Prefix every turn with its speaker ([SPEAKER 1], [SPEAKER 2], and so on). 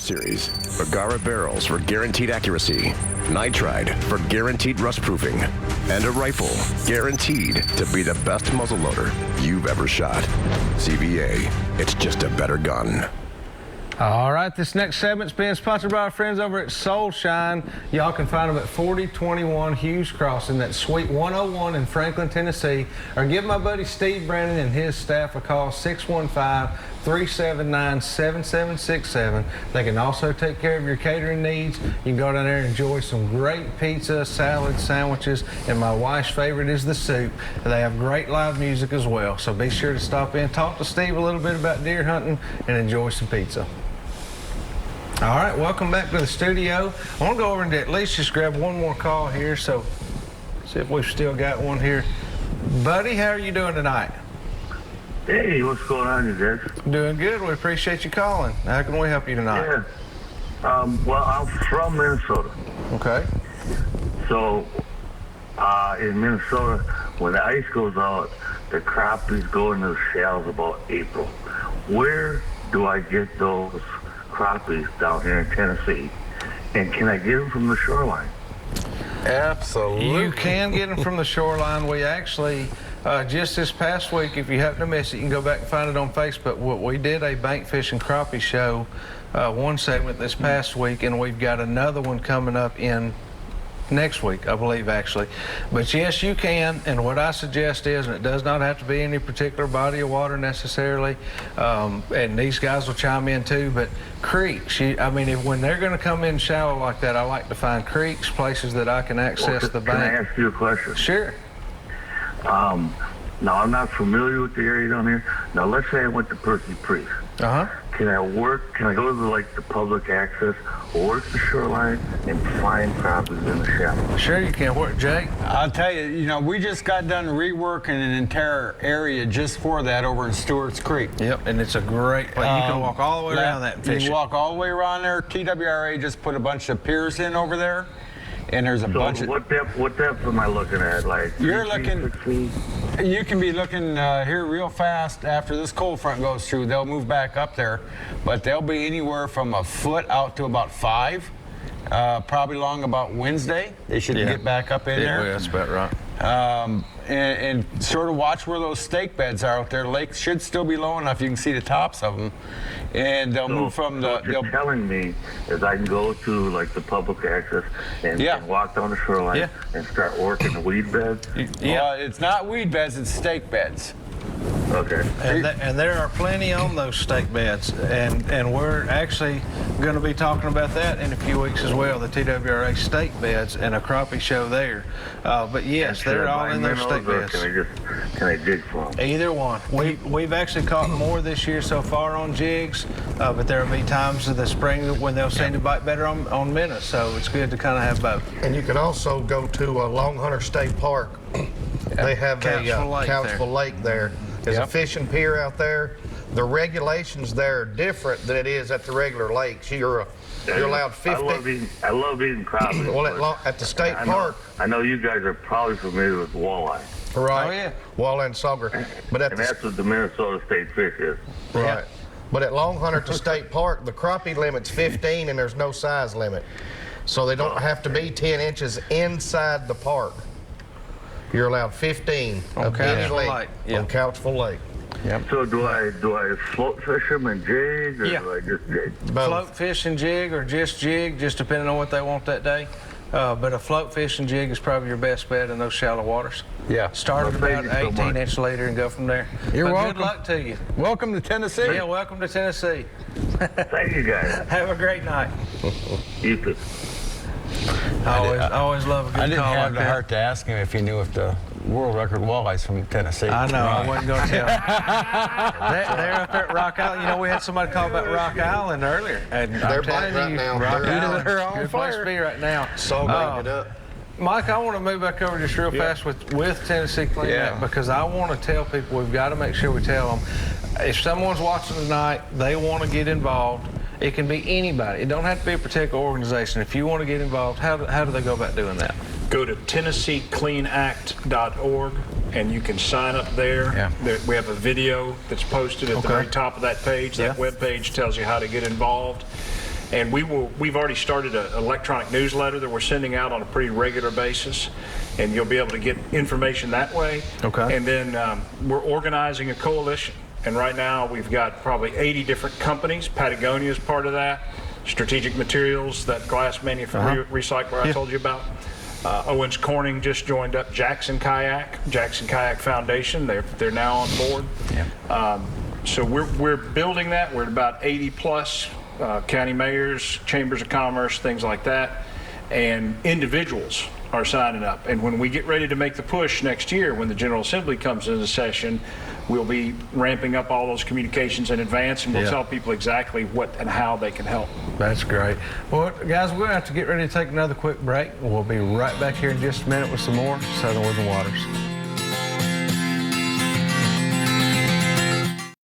[SPEAKER 1] Series. Bergara barrels for guaranteed accuracy. Nitride for guaranteed rust proofing. And a rifle guaranteed to be the best muzzleloader you've ever shot. CVA, it's just a better gun.
[SPEAKER 2] All right, this next segment's being sponsored by our friends over at Soul Shine. Y'all can find them at 4021 Hughes Crossing, that's Suite 101 in Franklin, Tennessee. Or give my buddy Steve Brandon and his staff a call, 615-379-7767. They can also take care of your catering needs. You can go down there and enjoy some great pizza, salad, sandwiches, and my wife's favorite is the soup. They have great live music as well, so be sure to stop in, talk to Steve a little bit about deer hunting, and enjoy some pizza. All right, welcome back to the studio. I want to go over and at least just grab one more call here, so see if we've still got one here. Buddy, how are you doing tonight?
[SPEAKER 3] Hey, what's going on, you guys?
[SPEAKER 2] Doing good. We appreciate you calling. How can we help you tonight?
[SPEAKER 3] Yeah. Well, I'm from Minnesota.
[SPEAKER 2] Okay.
[SPEAKER 3] So, in Minnesota, when the ice goes out, the crappies go into the shallows about April. Where do I get those crappies down here in Tennessee? And can I get them from the shoreline?
[SPEAKER 4] Absolutely.
[SPEAKER 2] You can get them from the shoreline. We actually, just this past week, if you happen to miss it, you can go back and find it on Facebook. We did a bank fishing crappie show, one segment this past week, and we've got another one coming up in next week, I believe, actually. But yes, you can, and what I suggest is, and it does not have to be any particular body of water necessarily, and these guys will chime in too, but creeks, I mean, when they're going to come in shallow like that, I like to find creeks, places that I can access the bank.
[SPEAKER 3] Can I ask you a question?
[SPEAKER 2] Sure.
[SPEAKER 3] Now, I'm not familiar with the area down here. Now, let's say I went to Percy Priest.
[SPEAKER 2] Uh-huh.
[SPEAKER 3] Can I go to the public access or work the shoreline and find crappies in the shallow?
[SPEAKER 2] Sure you can. Work, Jake?
[SPEAKER 4] I'll tell you, we just got done reworking an entire area just for that over in Stewart's Creek.
[SPEAKER 2] Yep, and it's a great place. You can walk all the way around that and fish.
[SPEAKER 4] You can walk all the way around there. TWRA just put a bunch of piers in over there, and there's a bunch of...
[SPEAKER 3] What depth am I looking at? Like
[SPEAKER 4] you're
[SPEAKER 3] 3 feet,
[SPEAKER 4] looking...
[SPEAKER 3] 6 feet?
[SPEAKER 4] You can be looking here real fast after this cold front goes through. They'll move back up there, but they'll be anywhere from a foot out to about 5. Probably along about Wednesday. They should get back up in there.
[SPEAKER 2] Yeah, that's about right.
[SPEAKER 4] And sort of watch where those stake beds are out there. The lake should still be low enough you can see the tops of them. And they'll move from the...
[SPEAKER 3] What you're telling me is I can go to the public access and walk down the shoreline and start working the weed beds?
[SPEAKER 2] Yeah.
[SPEAKER 4] Well, it's not weed beds, it's stake beds.
[SPEAKER 3] Okay.
[SPEAKER 2] And there are plenty on those stake beds, and we're actually going to be talking about that in a few weeks as well, the TWRA stake beds and a crappie show there. But yes, they're all in those stake beds.
[SPEAKER 3] Can I jig for them?
[SPEAKER 2] Either one. We've actually caught more this year so far on jigs, but there will be times in the spring when they'll seem to bite better on minnows, so it's good to kind of have both.
[SPEAKER 5] And you can also go to Long Hunter State Park. They have Couchville Lake there. There's a fishing pier out there. The regulations there are different than it is at the regular lakes. You're allowed 50.
[SPEAKER 3] I love eating crappie.
[SPEAKER 5] Well, at the state park.
[SPEAKER 3] I know you guys are probably familiar with walleye.
[SPEAKER 5] Right.
[SPEAKER 2] Oh, yeah.
[SPEAKER 5] Walleye and sauger. But
[SPEAKER 3] and that's what the Minnesota State fish is.
[SPEAKER 5] Right.
[SPEAKER 2] Yeah.
[SPEAKER 5] But at Long Hunter to State Park, the crappie limit's 15 and there's no size limit. So they don't have to be 10 inches inside the park. You're allowed 15
[SPEAKER 2] on Couchville Lake.
[SPEAKER 5] On Couchville Lake.
[SPEAKER 4] Yep.
[SPEAKER 3] So do I float fish them and jig, or do I just jig?
[SPEAKER 2] Float fish and jig, or just jig, just depending on what they want that day. But a float fish and jig is probably your best bet in those shallow waters.
[SPEAKER 4] Yeah.
[SPEAKER 2] Start at about 18-inch leader and go from there.
[SPEAKER 4] You're welcome.
[SPEAKER 2] Good luck to you.
[SPEAKER 4] Welcome to Tennessee.
[SPEAKER 2] Yeah, welcome to Tennessee.
[SPEAKER 3] Thank you, guys.
[SPEAKER 2] Have a great night.
[SPEAKER 3] You too.
[SPEAKER 2] I always love a good call.
[SPEAKER 4] I didn't have the heart to ask him if he knew if the world record walleye's from Tennessee.
[SPEAKER 2] I know, I wasn't going to tell him. They're up there at Rock Island. You know, we had somebody call about Rock Island earlier. And
[SPEAKER 5] they're biting right now.
[SPEAKER 2] Rock Island,
[SPEAKER 4] they're on
[SPEAKER 2] good
[SPEAKER 4] fire.
[SPEAKER 2] place to be right now.
[SPEAKER 5] So bring it up.
[SPEAKER 2] Mike, I want to move back over just real fast with Tennessee Clean Act, because I want to tell people, we've got to make sure we tell them, if someone's watching tonight, they want to get involved, it can be anybody. It don't have to be a particular organization. If you want to get involved, how do they go about doing that?
[SPEAKER 6] Go to TennesseeCleanAct.org and you can sign up there.
[SPEAKER 2] Yeah.
[SPEAKER 6] We have a video that's posted at the very top of that page. That web page tells you how to get involved. And we've already started an electronic newsletter that we're sending out on a pretty regular basis, and you'll be able to get information that way.
[SPEAKER 2] Okay.
[SPEAKER 6] And then we're organizing a coalition, and right now we've got probably 80 different companies. Patagonia is part of that. Strategic Materials, that glass recycler I told you about. Owens Corning just joined up. Jackson Kayak Foundation, they're now on board.
[SPEAKER 4] Yeah.
[SPEAKER 6] So we're building that. We're at about 80 plus county mayors, chambers of commerce, things like that, and individuals are signing up. And when we get ready to make the push next year, when the General Assembly comes into session, we'll be ramping up all those communications in advance, and we'll tell people exactly what and how they can help.
[SPEAKER 2] That's great. Well, guys, we're going to have to get ready to take another quick break. We'll be right back here in just a minute with some more Southern Living Waters.